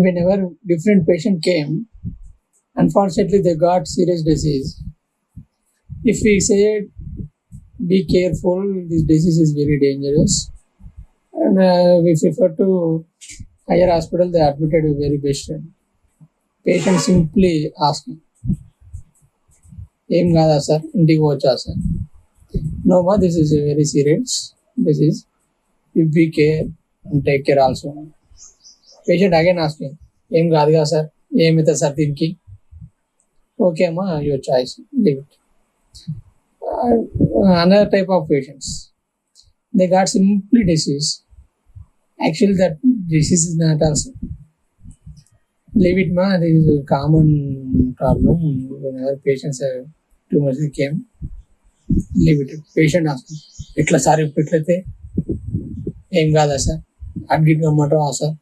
Whenever different patient came, unfortunately they got serious disease. If we say be careful, this disease is very dangerous, and we prefer to higher hospital. They admitted a very patient. Patient simply asking, "Em kada sir, ఇంటికి వచ్చా sir?" No ma, this is a very serious disease. You be care and take care also. Patient again asking, "Em కాదు కదా sir? ఏమైతే sir దీనికి?" Okay ma, your choice. Leave it. Another type of patients, they got simply disease. Actually, that disease is not also. Leave it, ma. This is a common problem. Whenever patients have too much came, leave it. Patient asking, "Itla sir, itlate, em kada sir? Adgit gammato sir."